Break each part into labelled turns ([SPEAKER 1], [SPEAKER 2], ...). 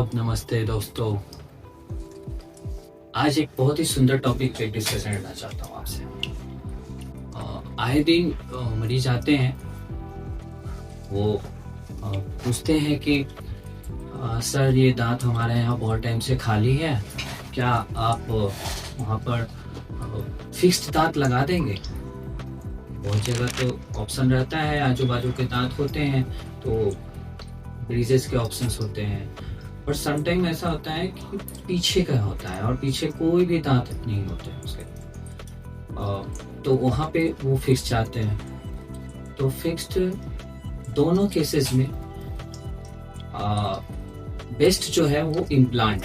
[SPEAKER 1] आदाब, नमस्ते दोस्तों। आज एक बहुत ही सुंदर टॉपिक पे डिस्कशन करना चाहता हूँ आपसे। आए दिन मरीज आते हैं, वो पूछते हैं कि सर ये दांत हमारे यहाँ बहुत टाइम से खाली है, क्या आप वहाँ पर फिक्स्ड दांत लगा देंगे? बहुत जगह तो ऑप्शन रहता है, आजू बाजू के दांत होते हैं तो ब्रीजेस के ऑप्शंस होते हैं, पर समटाइम ऐसा होता है कि पीछे का होता है और पीछे कोई भी दांत नहीं होते हैं उसके, तो वहाँ पे वो फिक्स चाहते हैं। तो फिक्स्ड दोनों केसेस में बेस्ट जो है वो इम्प्लांट।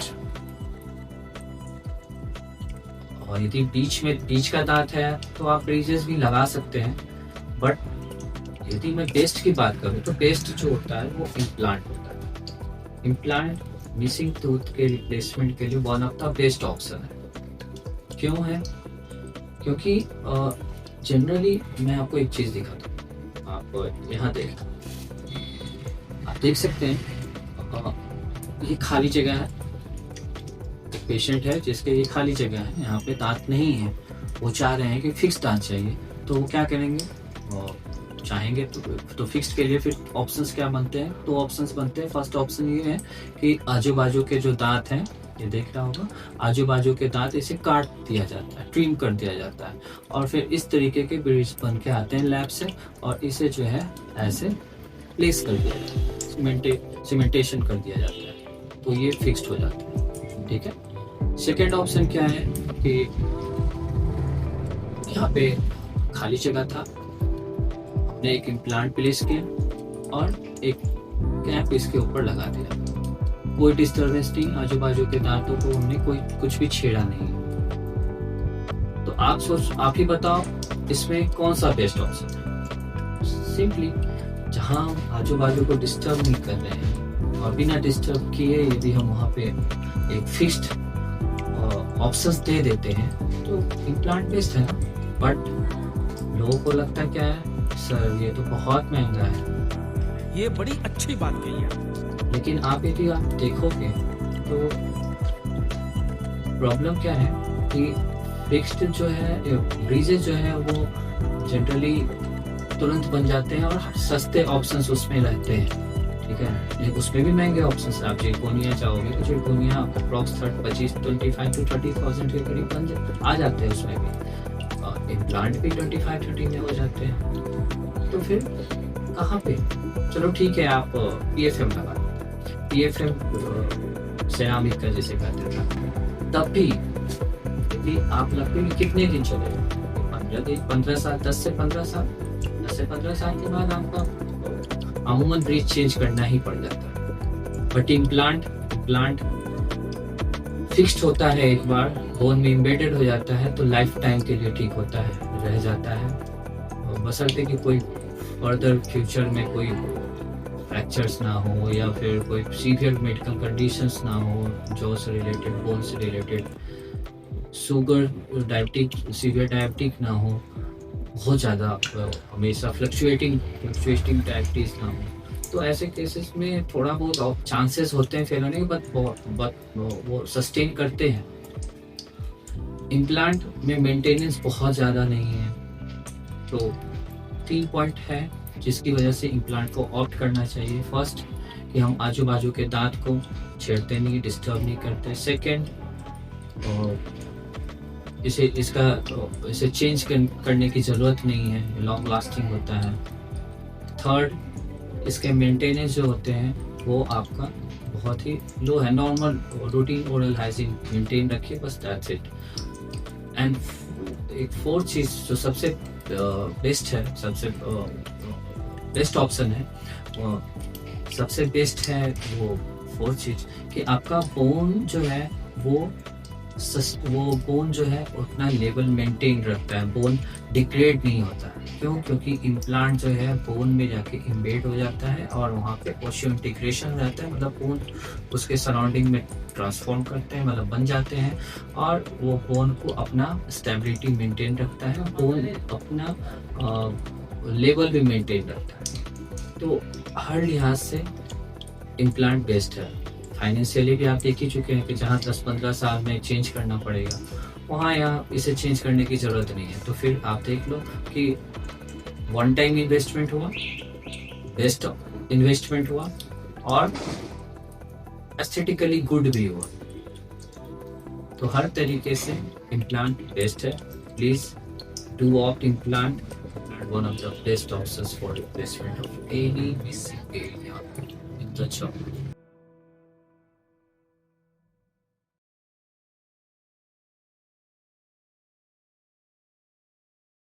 [SPEAKER 1] और यदि बीच का दांत है तो आप ब्रीजेस भी लगा सकते हैं, बट यदि मैं बेस्ट की बात करूँ तो बेस्ट जो होता है वो इम्प्लांट होता है। इम्प्लांट मिसिंग टूथ के रिप्लेसमेंट के लिए one of the best option है। क्यों है? क्योंकि जनरली मैं आपको एक चीज दिखाता हूँ, आप यहाँ देख सकते हैं, ये खाली जगह है। एक पेशेंट है जिसके ये खाली जगह है, यहाँ पे दांत नहीं है, वो चाह रहे हैं कि फिक्स दांत चाहिए, तो वो क्या करेंगे? चाहेंगे तो फिक्स्ड के लिए फिर ऑप्शंस क्या बनते हैं? दो ऑप्शंस बनते हैं। फर्स्ट ऑप्शन ये है कि आजू बाजू के जो दांत हैं, ये देख रहा होगा, आजू बाजू के दांत इसे काट दिया जाता है, ट्रिम कर दिया जाता है, और फिर इस तरीके के ब्रिज बन के आते हैं लैब से, और इसे जो है ऐसे प्लेस कर दिया जाता है, सीमेंटेशन कर दिया जाता है, तो ये फिक्स्ड हो जाता है। ठीक है। सेकेंड ऑप्शन क्या है कि यहाँ पे खाली जगह था, एक इम्प्लांट प्लेस किया और एक कैप इसके ऊपर लगा दिया, कोई डिस्टरबेंस नहीं, आजू बाजू के दांतों को हमने कोई कुछ भी छेड़ा नहीं। तो आप ही बताओ इसमें कौन सा बेस्ट ऑप्शन है? सिंपली जहां आजू बाजू को डिस्टर्ब नहीं कर रहे हैं और बिना डिस्टर्ब किए यदि हम वहां पे एक फिक्स्ड ऑप्शंस दे देते हैं तो इम्प्लांट बेस्ट है ना। बट लोगों को लगता है क्या है, सर ये तो बहुत महंगा है।
[SPEAKER 2] ये बड़ी अच्छी बात कही है।
[SPEAKER 1] लेकिन यदि आप देखोगे तो प्रॉब्लम क्या है कि फिक्स्ड जो है ब्रीजेस जो है वो जनरली तुरंत बन जाते हैं और सस्ते ऑप्शंस उसमें रहते हैं। ठीक है, उसमें भी महंगे ऑप्शंस हैं। आप जिरकोनिया चाहोगे तो जिरकोनिया अप्रॉक्स 25 to 30,000 के करीब आ जाते हैं, उसमें भी इम्प्लांट भी 25-30 में हो जाते हैं। तो फिर कहाँ पे? चलो ठीक है, आप PFM लगा लो, PFM सेरामिक का जैसे कहते थे, तब भी यदि आप लगते हैं कितने दिन चलेगा? 15 साल, 10 से 15 साल के बाद आपका अमूमन ब्रीज चेंज करना ही पड़ जाता है। बट इम्प्लांट फिक्स्ड होता है, एक बार बोन में इम्बेडेड हो जाता है तो लाइफ टाइम के लिए ठीक होता है, रह जाता है, और बशर्ते कि कोई फर्दर फ्यूचर में कोई फ्रैक्चर्स ना हो या फिर कोई सीवियर मेडिकल कंडीशंस ना हो, जॉ से रिलेटेड, बोन से रिलेटेड, सीवियर डायबिटिक ना हो, बहुत ज़्यादा हमेशा फ्लक्चुएटिंग डायबिटीज ना हो, तो ऐसे केसेस में थोड़ा बहुत चांसेस होते हैं फेल होने के, बट वो सस्टेन करते हैं। इम्प्लांट में मेंटेनेंस बहुत ज़्यादा नहीं है, तो 3 पॉइंट है जिसकी वजह से इम्प्लांट को ऑप्ट करना चाहिए। फर्स्ट कि हम आजू बाजू के दांत को छेड़ते नहीं, डिस्टर्ब नहीं करते। सेकेंड, इसे चेंज करने की ज़रूरत नहीं है, लॉन्ग लास्टिंग होता है। थर्ड, इसके मेंटेनेंस जो होते हैं वो आपका बहुत ही लो है, normal routine oral hygiene maintain रखिए, बस दैट्स इट। एंड एक फोर्थ चीज़ जो सबसे बेस्ट है, सबसे बेस्ट ऑप्शन है, सबसे बेस्ट है वो फोर्थ चीज़ कि आपका बोन जो है वो बोन जो है उतना लेवल मेंटेन रखता है, बोन डिग्रेड नहीं होता है। क्यों? क्योंकि इम्प्लांट जो है बोन में जाके इम्बेड हो जाता है और वहाँ पे ओशियो इंटीग्रेशन रहता है, मतलब बोन उसके सराउंडिंग में ट्रांसफॉर्म करते हैं, मतलब बन जाते हैं, और वो बोन को अपना स्टेबिलिटी मेंटेन रखता है, बोन अपना लेवल भी मेंटेन रखता है। तो हर लिहाज से इम्प्लांट बेस्ट है। फाइनेंशियली भी आप देख ही चुके हैं कि जहाँ 10-15 साल में चेंज करना पड़ेगा, वहाँ यहाँ इसे चेंज करने की ज़रूरत नहीं है। तो फिर आप देख लो कि वन टाइम इन्वेस्टमेंट हुआ, बेस्ट इन्वेस्टमेंट हुआ और एस्थेटिकली गुड भी हुआ। तो हर तरीके से इम्प्लांट बेस्ट है। Please do opt implant, one of the best options for replacement of any missing area in the jaw.